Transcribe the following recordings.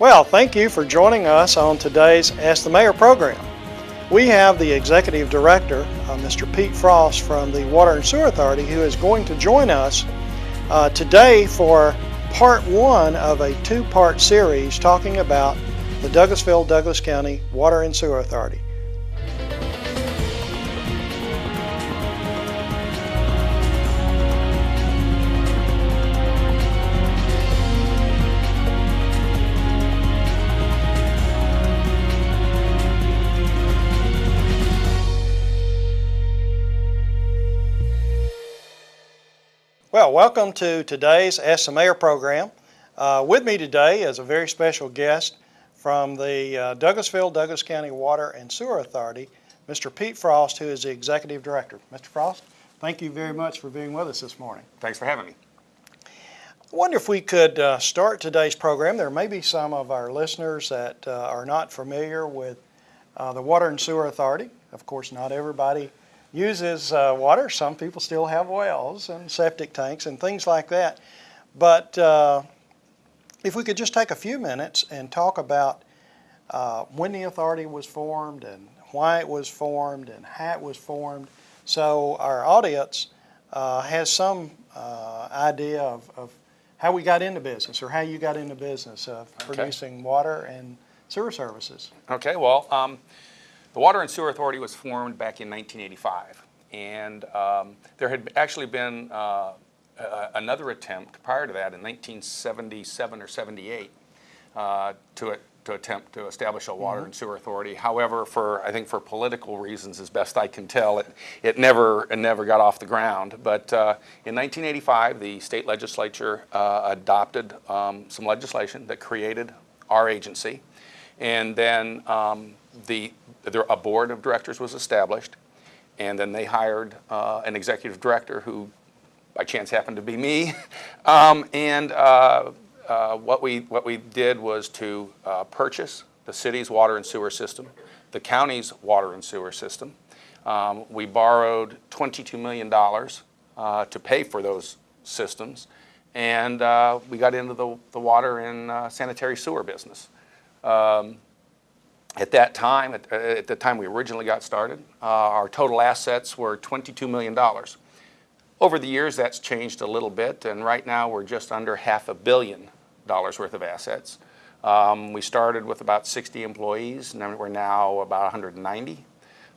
Well, thank you for joining us on today's Ask the Mayor program. We have the Executive Director, Mr. Pete Frost from the Water and Sewer Authority, who is going to join us today for part one of a two-part series talking about the Douglasville-Douglas County Water and Sewer Authority. Well, welcome to today's Ask the Mayor program. With me today is a very special guest from the Douglasville-Douglas County Water and Sewer Authority, Mr. Pete Frost, who is the Executive Director. Mr. Frost, thank you very much for being with us this morning. Thanks for having me. I wonder if we could start today's program. There may be some of our listeners that are not familiar with the Water and Sewer Authority. Of course, not everybody uses water. Some people still have wells and septic tanks and things like that. But if we could just take a few minutes and talk about when the authority was formed and why it was formed and how it was formed, so our audience has some idea of how we got into business or how you got into business of producing water and sewer services. Okay, well, the Water and Sewer Authority was formed back in 1985, and there had actually been another attempt prior to that in 1977 or 78 to attempt to establish a Water and Sewer Authority. However, I think for political reasons, as best I can tell, it never got off the ground. But in 1985, the state legislature adopted some legislation that created our agency, and then a board of directors was established, and then they hired an executive director who by chance happened to be me. What we did was to purchase the city's water and sewer system, the county's water and sewer system. We borrowed $22 million to pay for those systems, and we got into the water and sanitary sewer business. At that time, at the time we originally got started, our total assets were $22 million. Over the years, that's changed a little bit, and right now we're just under $500 million worth of assets. We started with about 60 employees, and we're now about 190.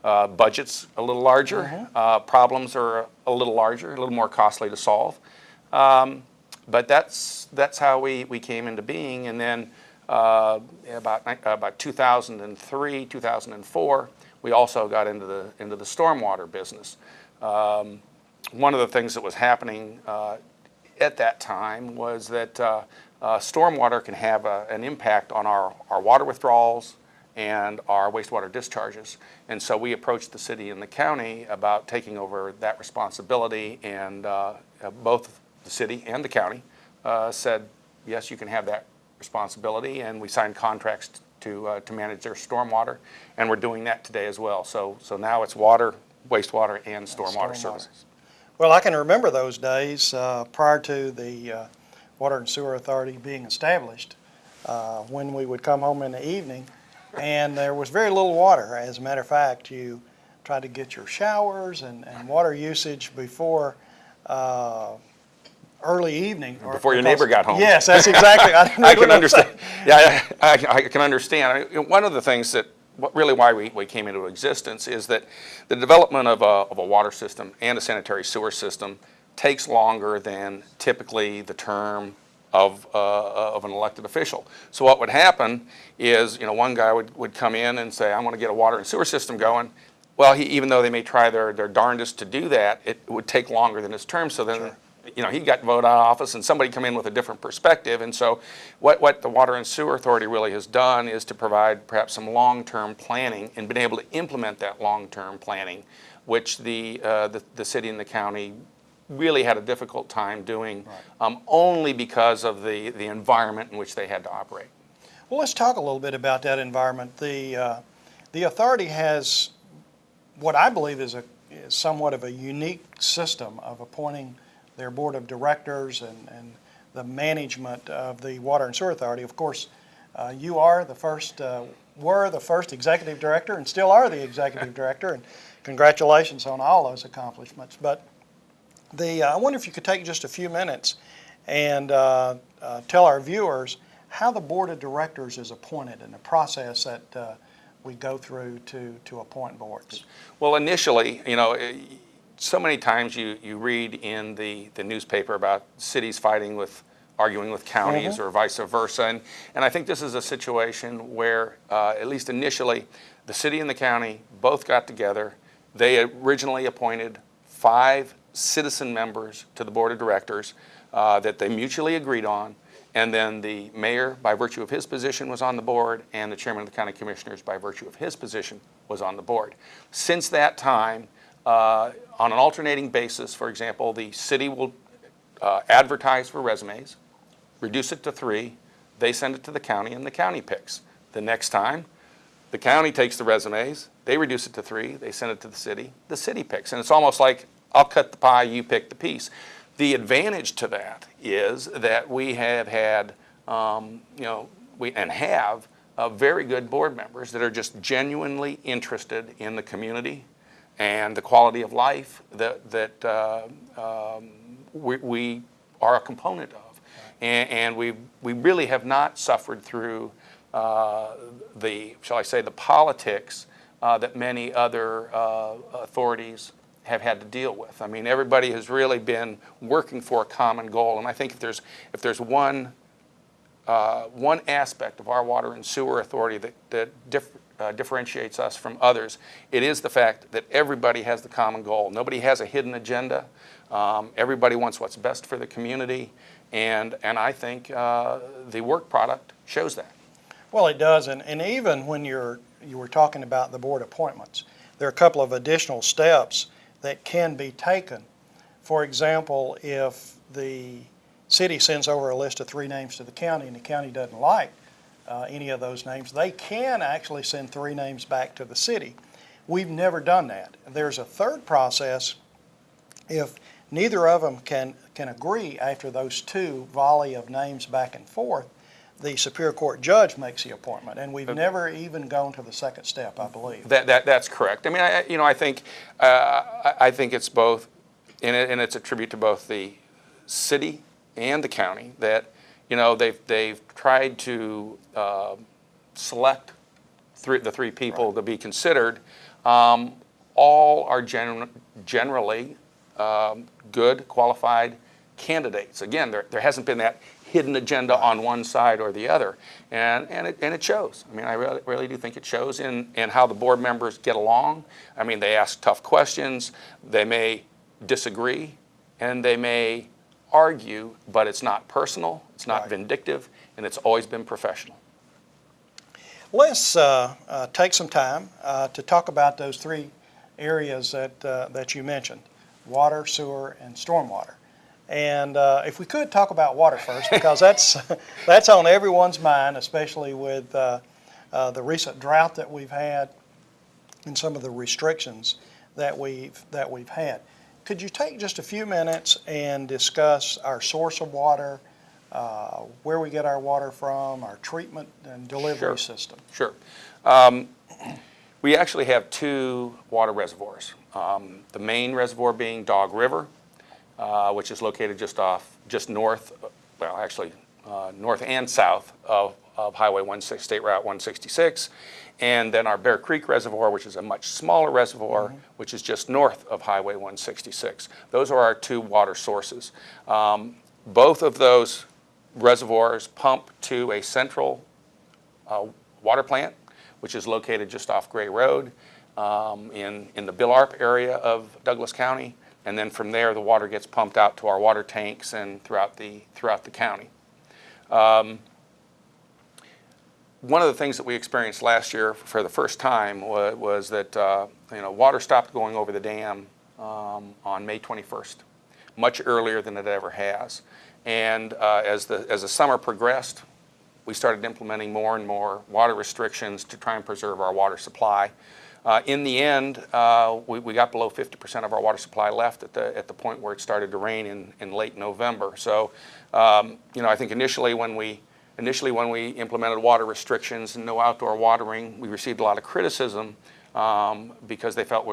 Budget's a little larger. Problems are a little larger, a little more costly to solve. But that's how we came into being, and then about 2003, 2004, we also got into the stormwater business. One of the things that was happening at that time was that stormwater can have an impact on our water withdrawals and our wastewater discharges. And so we approached the city and the county about taking over that responsibility, and both the city and the county said, yes, you can have that responsibility, and we signed contracts to manage their stormwater, and we're doing that today as well. So now it's water, wastewater, and stormwater services. Well, I can remember those days prior to the Water and Sewer Authority being established, when we would come home in the evening and there was very little water. As a matter of fact, you tried to get your showers and water usage before early evening. Before your neighbor got home. Yes, that's exactly. I can understand. Yeah, I can understand. One of the things that really why we came into existence is that the development of a water system and a sanitary sewer system takes longer than typically the term of an elected official. So what would happen is, one guy would come in and say, I want to get a water and sewer system going. Well, even though they may try their darndest to do that, it would take longer than his term. So then, he got voted out of office, and somebody come in with a different perspective. And so what the Water and Sewer Authority really has done is to provide perhaps some long-term planning and been able to implement that long-term planning, which the city and the county really had a difficult time doing, only because of the environment in which they had to operate. Well, let's talk a little bit about that environment. The authority has what I believe is somewhat of a unique system of appointing their board of directors and the management of the Water and Sewer Authority. Of course, You are the first, were the first executive director and still are the executive director, and congratulations on all those accomplishments. But I wonder if you could take just a few minutes and tell our viewers how the board of directors is appointed and the process that we go through to appoint boards. Well, initially, you know, so many times you read in the newspaper about cities arguing with counties or vice versa. And I think this is a situation where, at least initially, the city and the county both got together. They originally appointed 5 citizen members to the board of directors that they mutually agreed on. And then the mayor, by virtue of his position, was on the board, and the chairman of the county commissioners, by virtue of his position, was on the board. Since that time, on an alternating basis, for example, the city will advertise for resumes, reduce it to 3, they send it to the county, and the county picks. The next time, the county takes the resumes, they reduce it to 3, they send it to the city picks. And it's almost like, I'll cut the pie, you pick the piece. The advantage to that is that we have had, have very good board members that are just genuinely interested in the community and the quality of life that we are a component of. And we really have not suffered through shall I say, the politics that many other authorities have had to deal with. I mean, everybody has really been working for a common goal. And I think if there's one aspect of our water and sewer authority that differentiates us from others, it is the fact that everybody has the common goal. Nobody has a hidden agenda. Everybody wants what's best for the community. And I think the work product shows that. Well, it does, and even when you were talking about the board appointments, there are a couple of additional steps that can be taken. For example, if the city sends over a list of 3 names to the county and the county doesn't like any of those names, they can actually send 3 names back to the city. We've never done that. There's a third process. If neither of them can agree after those 2 volley of names back and forth, the Superior Court judge makes the appointment, and we've never even gone to the second step, I believe. That's correct. I mean, I think it's both, and it's a tribute to both the city and the county that, you know, they've tried to select the 3 people to be considered. All are generally good, qualified candidates. Again, there hasn't been that hidden agenda on one side or the other, and it shows. I mean, I really do think it shows in how the board members get along. I mean, they ask tough questions, they may disagree, and they may argue, but it's not personal, it's not vindictive, and it's always been professional. Let's take some time to talk about those 3 areas that you mentioned: water, sewer, and stormwater. And if we could talk about water first, because that's on everyone's mind, especially with the recent drought that we've had and some of the restrictions that we've had. Could you take just a few minutes and discuss our source of water, where we get our water from, our treatment and delivery system? Sure. We actually have 2 water reservoirs. The main reservoir being Dog River, which is located just north, well, actually north and south of Highway 16, State Route 166, and then our Bear Creek Reservoir, which is a much smaller reservoir, which is just north of Highway 166. Those are our 2 water sources. Both of those reservoirs pump to a central water plant, which is located just off Gray Road in the Bill Arp area of Douglas County. And then from there, the water gets pumped out to our water tanks and throughout the county. One of the things that we experienced last year for the first time was that water stopped going over the dam on May 21st, much earlier than it ever has. And as the summer progressed, we started implementing more and more water restrictions to try and preserve our water supply. In the end, we got below 50% of our water supply left at the point where it started to rain in late November. So, I think initially when we initially when we implemented water restrictions and no outdoor watering, we received a lot of criticism because they felt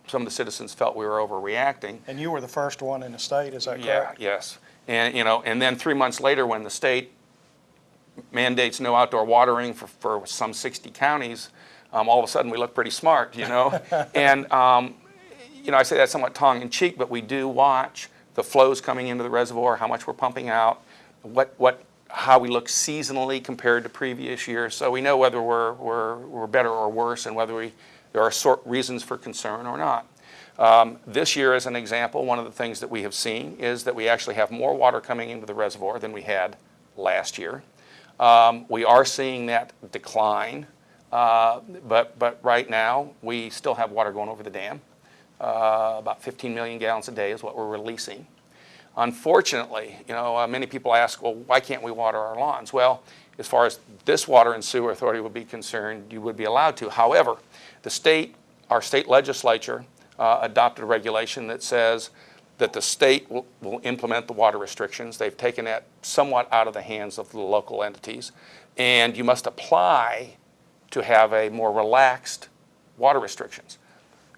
some of the citizens felt we were overreacting. And you were the first one in the state, is that correct? Yeah, yes. And, and then 3 months later when the state mandates no outdoor watering for some 60 counties, all of a sudden we look pretty smart, And, I say that somewhat tongue-in-cheek, but we do watch the flows coming into the reservoir, how much we're pumping out, how we look seasonally compared to previous years, so we know whether we're better or worse and whether there are reasons for concern or not. This year, as an example, one of the things that we have seen is that we actually have more water coming into the reservoir than we had last year. We are seeing that decline, but right now we still have water going over the dam. About 15 million gallons a day is what we're releasing. Unfortunately, many people ask, well, why can't we water our lawns? Well, as far as this Water and Sewer Authority would be concerned, you would be allowed to. However, our state legislature adopted a regulation that says that the state will implement the water restrictions. They've taken that somewhat out of the hands of the local entities, and you must apply to have a more relaxed water restrictions.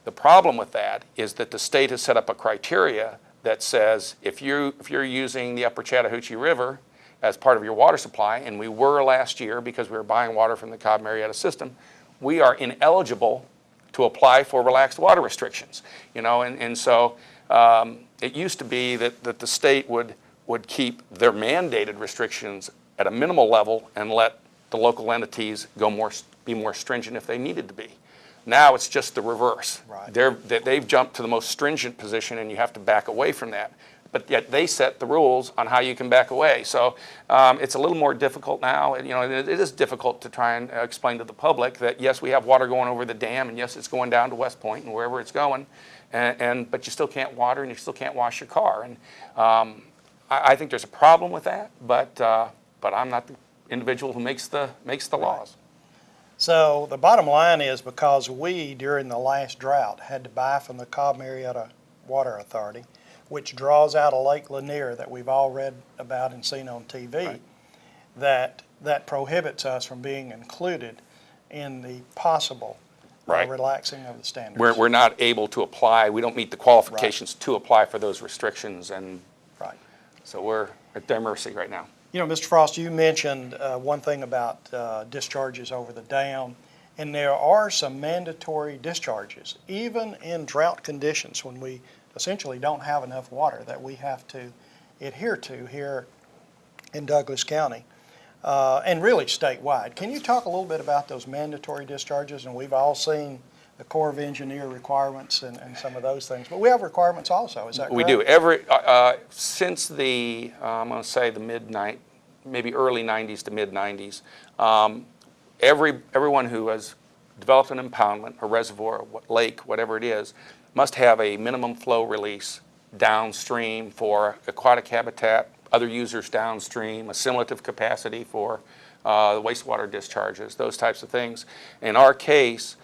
The problem with that is that the state has set up a criteria that says if you're using the upper Chattahoochee River as part of your water supply, and we were last year because we were buying water from the Cobb Marietta system, we are ineligible to apply for relaxed water restrictions. So it used to be that the state would keep their mandated restrictions at a minimal level and let the local entities be more stringent if they needed to be. Now it's just the reverse. Right. They've jumped to the most stringent position, and you have to back away from that. But yet they set the rules on how you can back away. So it's a little more difficult now. It is difficult to try and explain to the public that yes, we have water going over the dam, and yes, it's going down to West Point and wherever it's going, but you still can't water and you still can't wash your car. And I think there's a problem with that, but I'm not the individual who makes the laws. So the bottom line is because we, during the last drought, had to buy from the Cobb Marietta Water Authority, which draws out of Lake Lanier that we've all read about and seen on TV, right, that prohibits us from being included in the possible relaxing of the standards. We're not able to apply. We don't meet the qualifications to apply for those restrictions, and so we're at their mercy right now. Mr. Frost, you mentioned one thing about discharges over the dam, and there are some mandatory discharges, even in drought conditions when we essentially don't have enough water that we have to adhere to here in Douglas County, and really statewide. Can you talk a little bit about those mandatory discharges? And we've all seen the Corps of Engineer requirements and some of those things, but we have requirements also, is that correct? We do. Since the, I'm going to say maybe early 90s to mid 90s, everyone who has developed an impoundment, a reservoir, a lake, whatever it is, must have a minimum flow release downstream for aquatic habitat, other users downstream, assimilative capacity for wastewater discharges, those types of things. In our case,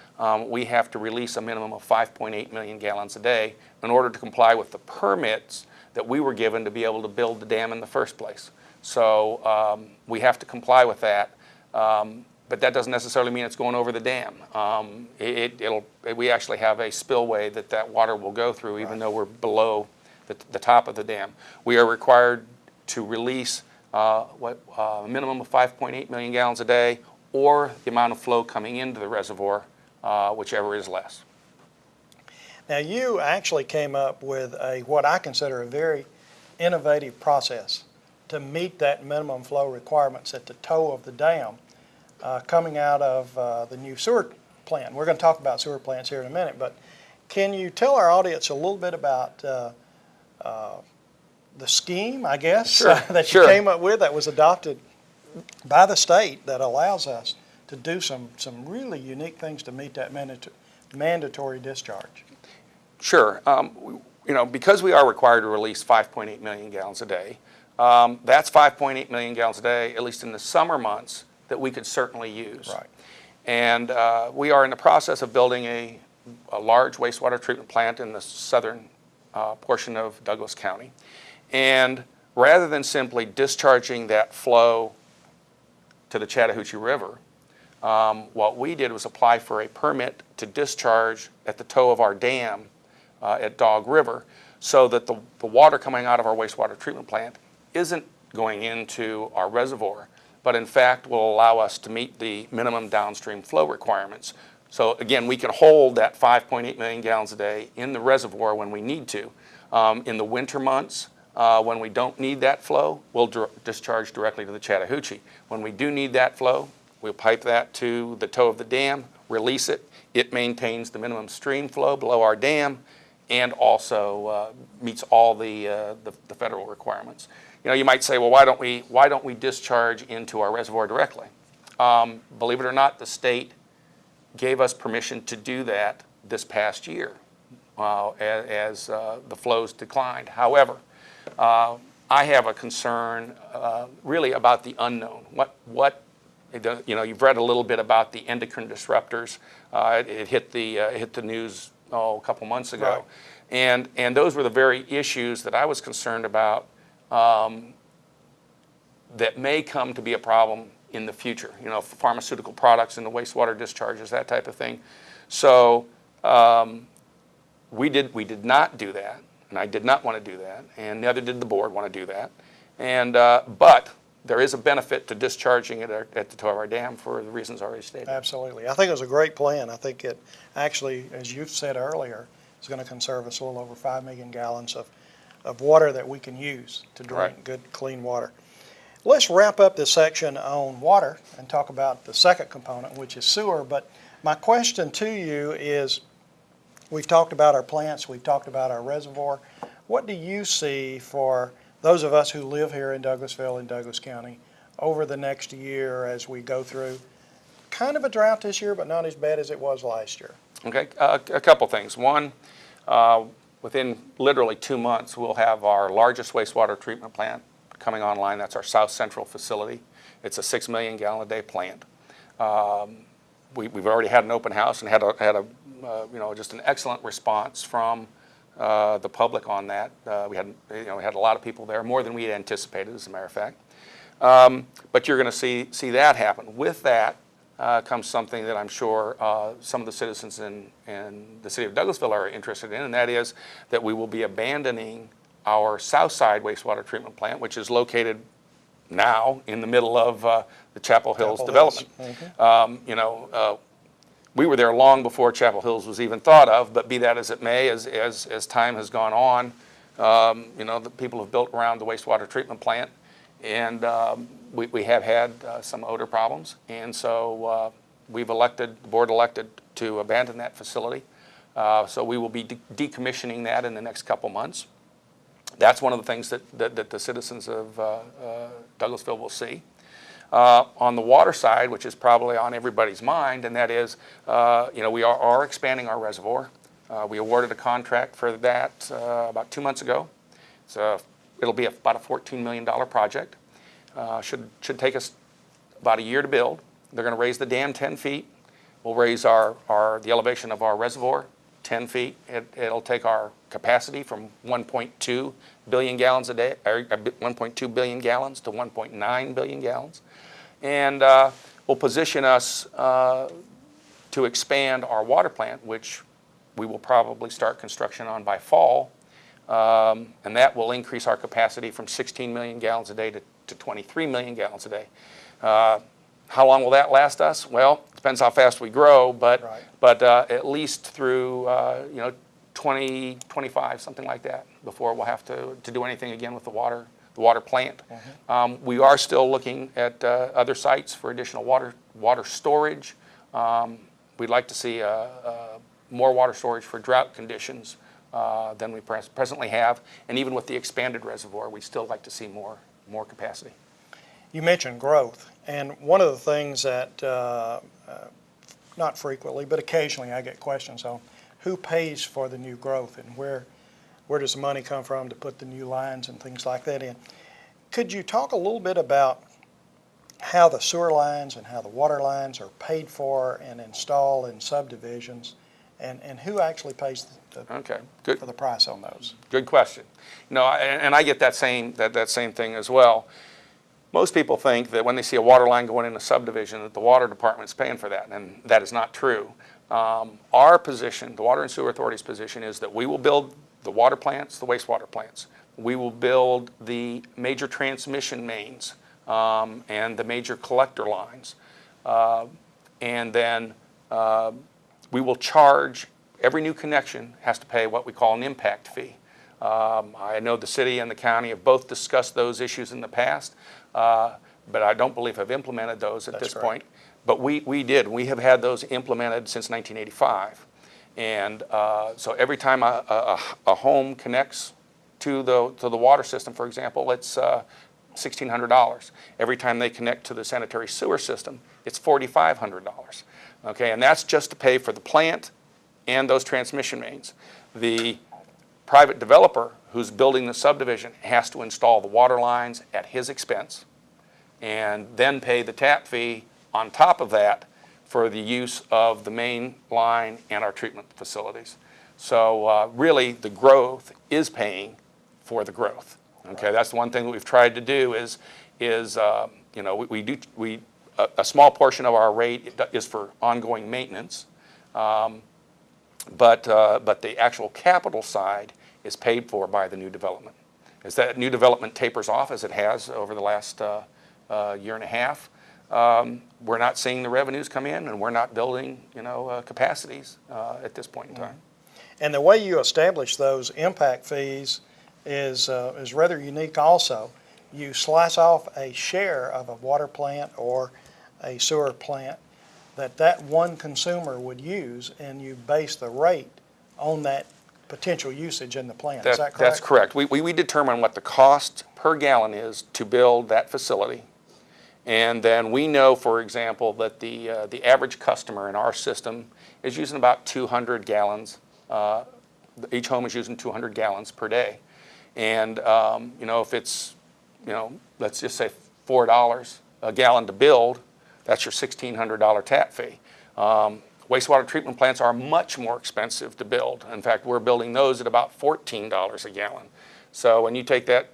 we have to release a minimum of 5.8 million gallons a day in order to comply with the permits that we were given to be able to build the dam in the first place. So we have to comply with that, but that doesn't necessarily mean it's going over the dam. We actually have a spillway that water will go through, even though we're below the top of the dam. We are required to release a minimum of 5.8 million gallons a day, or the amount of flow coming into the reservoir, whichever is less. Now, you actually came up with what I consider a very innovative process to meet that minimum flow requirements at the toe of the dam, coming out of the new sewer plant. We're going to talk about sewer plants here in a minute, but can you tell our audience a little bit about the scheme, I guess, that you came up with that was adopted by the state that allows us to do some really unique things to meet that mandatory discharge? Sure. Because we are required to release 5.8 million gallons a day, that's 5.8 million gallons a day, at least in the summer months, that we could certainly use. Right. And we are in the process of building a large wastewater treatment plant in the southern portion of Douglas County. And rather than simply discharging that flow to the Chattahoochee River, what we did was apply for a permit to discharge at the toe of our dam at Dog River, so that the water coming out of our wastewater treatment plant isn't going into our reservoir, but in fact will allow us to meet the minimum downstream flow requirements. So again, we can hold that 5.8 million gallons a day in the reservoir when we need to. In the winter months, when we don't need that flow, we'll discharge directly to the Chattahoochee. When we do need that flow, we'll pipe that to the toe of the dam, release it. It maintains the minimum stream flow below our dam, and also meets all the federal requirements. You know, you might say, well, why don't we discharge into our reservoir directly? Believe it or not, the state gave us permission to do that this past year as the flows declined. However, I have a concern really about the unknown. You know, you've read a little bit about the endocrine disruptors. It hit the news a couple months ago, right. and those were the very issues that I was concerned about that may come to be a problem in the future. You know, pharmaceutical products in the wastewater discharges, that type of thing. So we did not do that, and I did not want to do that, and neither did the board want to do that. And but there is a benefit to discharging it at the toe of our dam for the reasons already stated. Absolutely. I think it was a great plan. I think it actually, as you've said earlier, is going to conserve us a little over 5 million gallons of water that we can use to drink, right. Good, clean water. Let's wrap up this section on water and talk about the second component, which is sewer. But my question to you is, we've talked about our plants, we've talked about our reservoir. What do you see for those of us who live here in Douglasville and Douglas County over the next year as we go through kind of a drought this year, but not as bad as it was last year? Okay, a couple things. One, within literally 2 months, we'll have our largest wastewater treatment plant coming online. That's our South Central facility. It's a 6 million gallon a day plant. We've already had an open house and had a you know, just an excellent response from the public on that. We had a lot of people there, more than we had anticipated, as a matter of fact. But you're going to see that happen. With that comes something that I'm sure some of the citizens in the city of Douglasville are interested in, and that is that we will be abandoning our South Side wastewater treatment plant, which is located now in the middle of the Chapel Hills development. Mm-hmm. You know, we were there long before Chapel Hills was even thought of, but be that as it may, as time has gone on, you know, the people have built around the wastewater treatment plant, and we have had some odor problems, and so the board elected to abandon that facility. So we will be decommissioning that in the next couple months. That's one of the things that the citizens of Douglasville will see. On the water side, which is probably on everybody's mind, and that is, you know, we are expanding our reservoir. We awarded a contract for that about 2 months ago. So it'll be about a $14 million project. Should take us about a year to build. They're going to raise the dam 10 feet. We'll raise the elevation of our reservoir 10 feet. It'll take our capacity from 1.2 billion gallons a day, or 1.2 billion gallons to 1.9 billion gallons. And will position us to expand our water plant, which we will probably start construction on by fall. And that will increase our capacity from 16 million gallons a day to 23 million gallons a day. How long will that last us? Well, it depends how fast we grow, but right. But at least through 2025, something like that, before we'll have to do anything again with the water plant. Mm-hmm. We are still looking at other sites for additional water storage. We'd like to see more water storage for drought conditions than we presently have, and even with the expanded reservoir, we still like to see more capacity. You mentioned growth, and one of the things that not frequently, but occasionally I get questions on who pays for the new growth and where does the money come from to put the new lines and things like that in. Could you talk a little bit about how the sewer lines and how the water lines are paid for and installed in subdivisions, and who actually pays for the price on those? Good question. You know, and I get that same thing as well. most people think that when they see a water line going in a subdivision that the water department's paying for that, and that is not true. Our position, the Water and Sewer Authority's position, is that we will build the water plants, the wastewater plants. We will build the major transmission mains and the major collector lines. And then we will charge, every new connection has to pay what we call an impact fee. I know the city and the county have both discussed those issues in the past, but I don't believe have implemented those at this point. But we did. We have had those implemented since 1985. And so every time a home connects to the water system, for example, it's $1,600. Every time they connect to the sanitary sewer system, it's $4,500. Okay, and that's just to pay for the plant and those transmission mains. The private developer who's building the subdivision has to install the water lines at his expense and then pay the tap fee on top of that for the use of the main line and our treatment facilities. So really the growth is paying for the growth. Okay, that's the one thing that we've tried to do is you know, a small portion of our rate is for ongoing maintenance, but the actual capital side is paid for by the new development. As that new development tapers off, as it has over the last year and a half, we're not seeing the revenues come in, and we're not building, you know, capacities at this point in time. And the way you establish those impact fees is rather unique also. You slice off a share of a water plant or a sewer plant that one consumer would use, and you base the rate on that potential usage in the plant. Is that correct? That's correct. We determine what the cost per gallon is to build that facility. And then we know, for example, that the average customer in our system is using about 200 gallons. Each home is using 200 gallons per day. And you know, if it's, you know, let's just say $4 a gallon to build, that's your $1,600 tap fee. Wastewater treatment plants are much more expensive to build. In fact, we're building those at about $14 a gallon. So when you take that,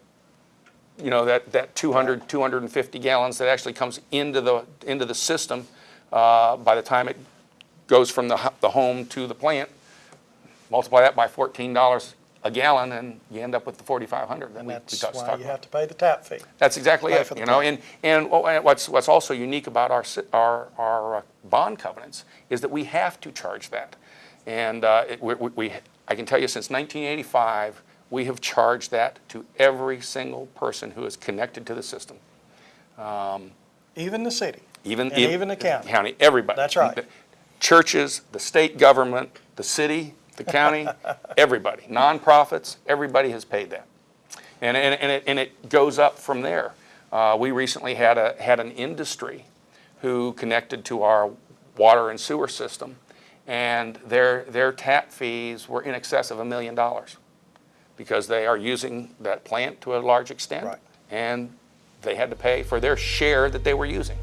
you know, that 250 gallons that actually comes into the system by the time it goes from the home to the plant, multiply that by $14 a gallon, and you end up with the $4,500. And that's why you have to pay the tap fee. That's exactly it. You know, and what's also unique about our bond covenants is that we have to charge that, and I can tell you since 1985 we have charged that to every single person who is connected to the system. Even the city. Even the county. Everybody. That's right. The churches, the state government, the city, the county, everybody, nonprofits, everybody has paid that, and it goes up from there. We recently had an industry who connected to our water and sewer system, and their tap fees were in excess of $1 million because they are using that plant to a large extent, right, and they had to pay for their share that they were using.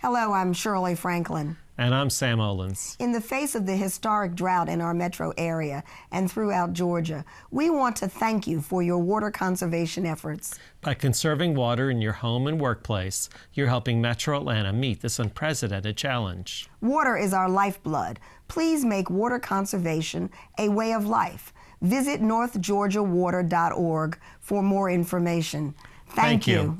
Hello, I'm Shirley Franklin. And I'm Sam Olens. In the face of the historic drought in our metro area and throughout Georgia, we want to thank you for your water conservation efforts. By conserving water in your home and workplace, you're helping Metro Atlanta meet this unprecedented challenge. Water is our lifeblood. Please make water conservation a way of life. Visit northgeorgiawater.org for more information. Thank you.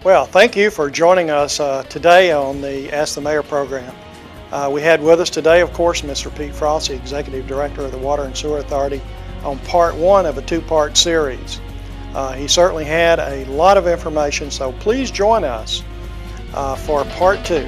Well, thank you for joining us today on the Ask the Mayor program. We had with us today, of course, Mr. Pete Frost, the Executive Director of the Water and Sewer Authority, on part one of a two-part series. He certainly had a lot of information, so please join us for part two.